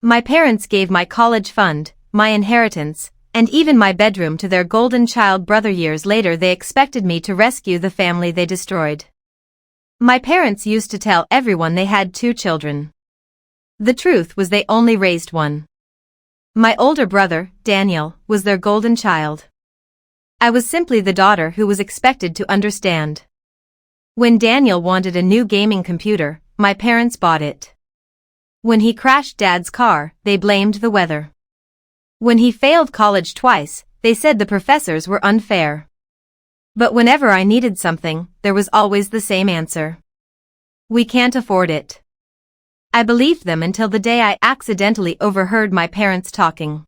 My parents gave my college fund, my inheritance, and even my bedroom to their golden child brother. Years later they expected me to rescue the family they destroyed. My parents used to tell everyone they had 2 children. The truth was they only raised one. My older brother, Daniel, was their golden child. I was simply the daughter who was expected to understand. When Daniel wanted a new gaming computer, my parents bought it. When he crashed Dad's car, they blamed the weather. When he failed college twice, they said the professors were unfair. But whenever I needed something, there was always the same answer. We can't afford it. I believed them until the day I accidentally overheard my parents talking.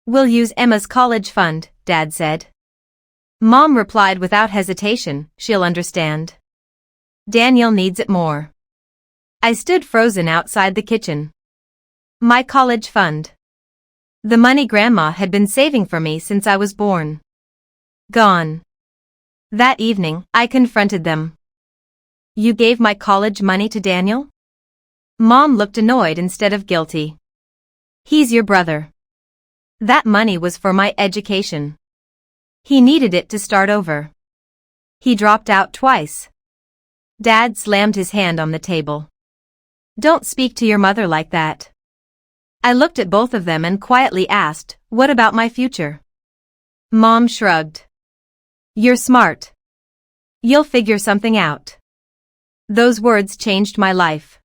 We'll use Emma's college fund, Dad said. Mom replied without hesitation, she'll understand. Daniel needs it more. I stood frozen outside the kitchen. My college fund. The money Grandma had been saving for me since I was born. Gone. That evening, I confronted them. You gave my college money to Daniel? Mom looked annoyed instead of guilty. He's your brother. That money was for my education. He needed it to start over. He dropped out twice. Dad slammed his hand on the table. Don't speak to your mother like that. I looked at both of them and quietly asked, what about my future? Mom shrugged. You're smart. You'll figure something out. Those words changed my life.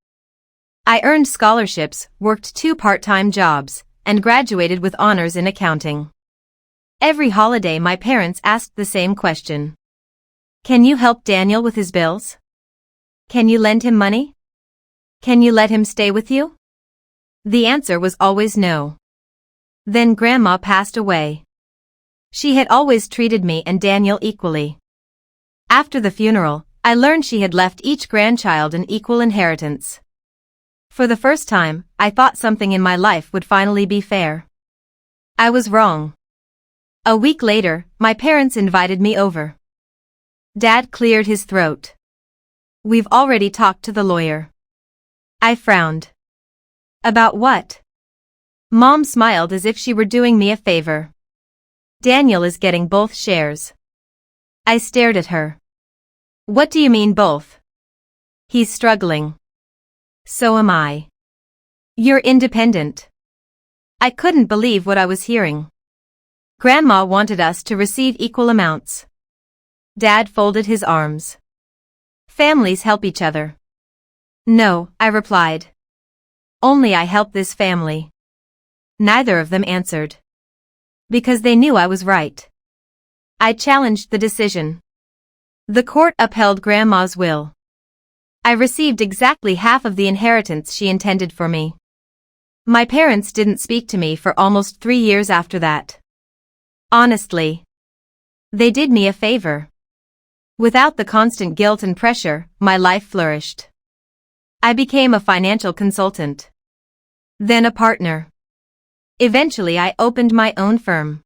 I earned scholarships, worked 2 part-time jobs, and graduated with honors in accounting. Every holiday my parents asked the same question. Can you help Daniel with his bills? Can you lend him money? Can you let him stay with you? The answer was always no. Then Grandma passed away. She had always treated me and Daniel equally. After the funeral, I learned she had left each grandchild an equal inheritance. For the first time, I thought something in my life would finally be fair. I was wrong. A week later, my parents invited me over. Dad cleared his throat. We've already talked to the lawyer. I frowned. About what? Mom smiled as if she were doing me a favor. Daniel is getting both shares. I stared at her. What do you mean both? He's struggling. So am I. You're independent. I couldn't believe what I was hearing. Grandma wanted us to receive equal amounts. Dad folded his arms. Families help each other. No, I replied. Only I help this family. Neither of them answered. Because they knew I was right. I challenged the decision. The court upheld Grandma's will. I received exactly half of the inheritance she intended for me. My parents didn't speak to me for almost 3 years after that. Honestly. They did me a favor. Without the constant guilt and pressure, my life flourished. I became a financial consultant. Then a partner. Eventually I opened my own firm.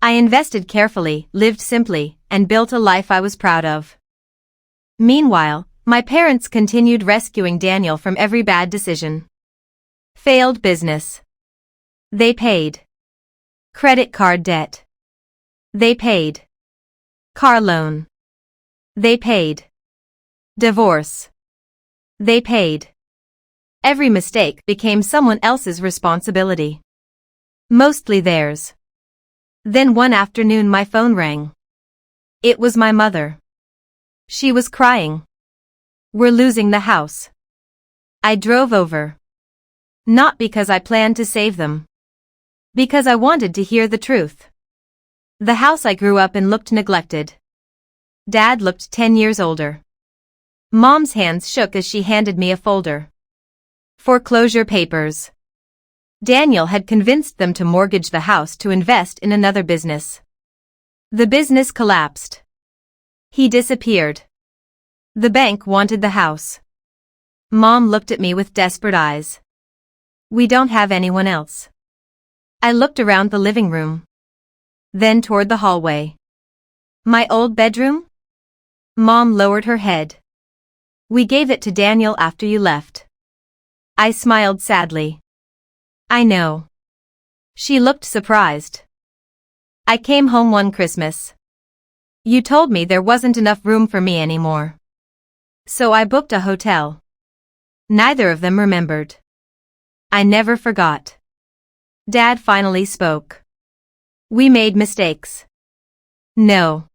I invested carefully, lived simply, and built a life I was proud of. Meanwhile, my parents continued rescuing Daniel from every bad decision. Failed business. They paid. Credit card debt. They paid. Car loan. They paid. Divorce. They paid. Every mistake became someone else's responsibility. Mostly theirs. Then one afternoon my phone rang. It was my mother. She was crying. We're losing the house. I drove over. Not because I planned to save them. Because I wanted to hear the truth. The house I grew up in looked neglected. Dad looked 10 years older. Mom's hands shook as she handed me a folder. Foreclosure papers. Daniel had convinced them to mortgage the house to invest in another business. The business collapsed. He disappeared. The bank wanted the house. Mom looked at me with desperate eyes. We don't have anyone else. I looked around the living room. Then toward the hallway. My old bedroom? Mom lowered her head. We gave it to Daniel after you left. I smiled sadly. I know. She looked surprised. I came home one Christmas. You told me there wasn't enough room for me anymore. So I booked a hotel. Neither of them remembered. I never forgot. Dad finally spoke. We made mistakes. No.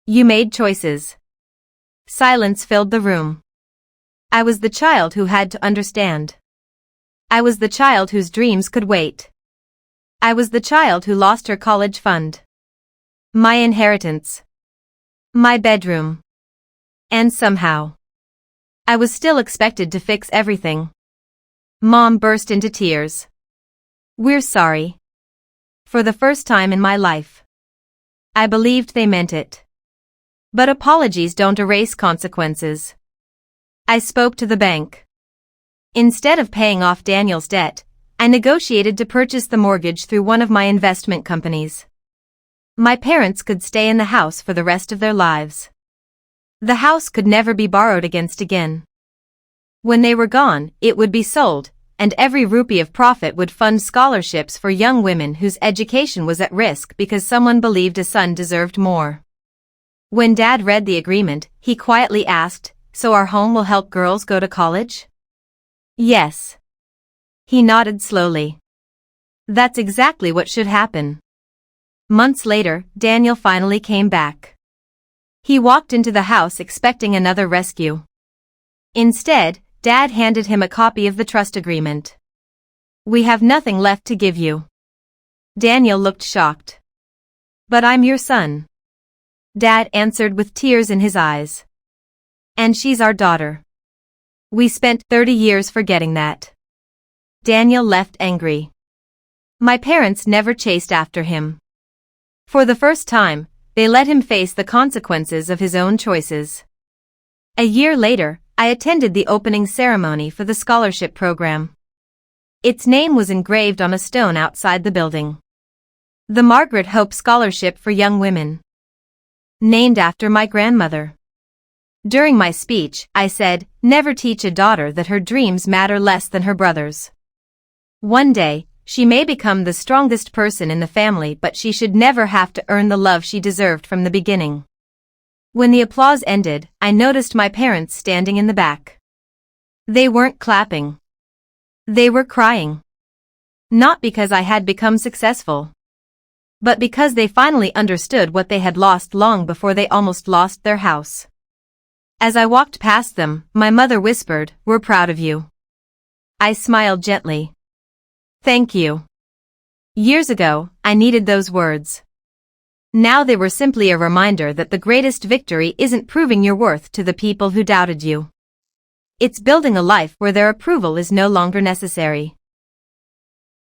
You made choices. Silence filled the room. I was the child who had to understand. I was the child whose dreams could wait. I was the child who lost her college fund. My inheritance. My bedroom. And somehow, I was still expected to fix everything. Mom burst into tears. We're sorry. For the first time in my life. I believed they meant it. But apologies don't erase consequences. I spoke to the bank. Instead of paying off Daniel's debt, I negotiated to purchase the mortgage through one of my investment companies. My parents could stay in the house for the rest of their lives. The house could never be borrowed against again. When they were gone, it would be sold, and every rupee of profit would fund scholarships for young women whose education was at risk because someone believed a son deserved more. When Dad read the agreement, he quietly asked, "So our home will help girls go to college?" Yes. He nodded slowly. That's exactly what should happen. Months later, Daniel finally came back. He walked into the house expecting another rescue. Instead, Dad handed him a copy of the trust agreement. We have nothing left to give you. Daniel looked shocked. But I'm your son. Dad answered with tears in his eyes. And she's our daughter. We spent 30 years forgetting that. Daniel left angry. My parents never chased after him. For the first time, they let him face the consequences of his own choices. A year later, I attended the opening ceremony for the scholarship program. Its name was engraved on a stone outside the building. The Margaret Hope Scholarship for Young Women. Named after my grandmother. During my speech, I said, never teach a daughter that her dreams matter less than her brothers. One day, she may become the strongest person in the family, but she should never have to earn the love she deserved from the beginning. When the applause ended, I noticed my parents standing in the back. They weren't clapping. They were crying. Not because I had become successful, but because they finally understood what they had lost long before they almost lost their house. As I walked past them, my mother whispered, "We're proud of you." I smiled gently. Thank you. Years ago, I needed those words. Now they were simply a reminder that the greatest victory isn't proving your worth to the people who doubted you. It's building a life where their approval is no longer necessary.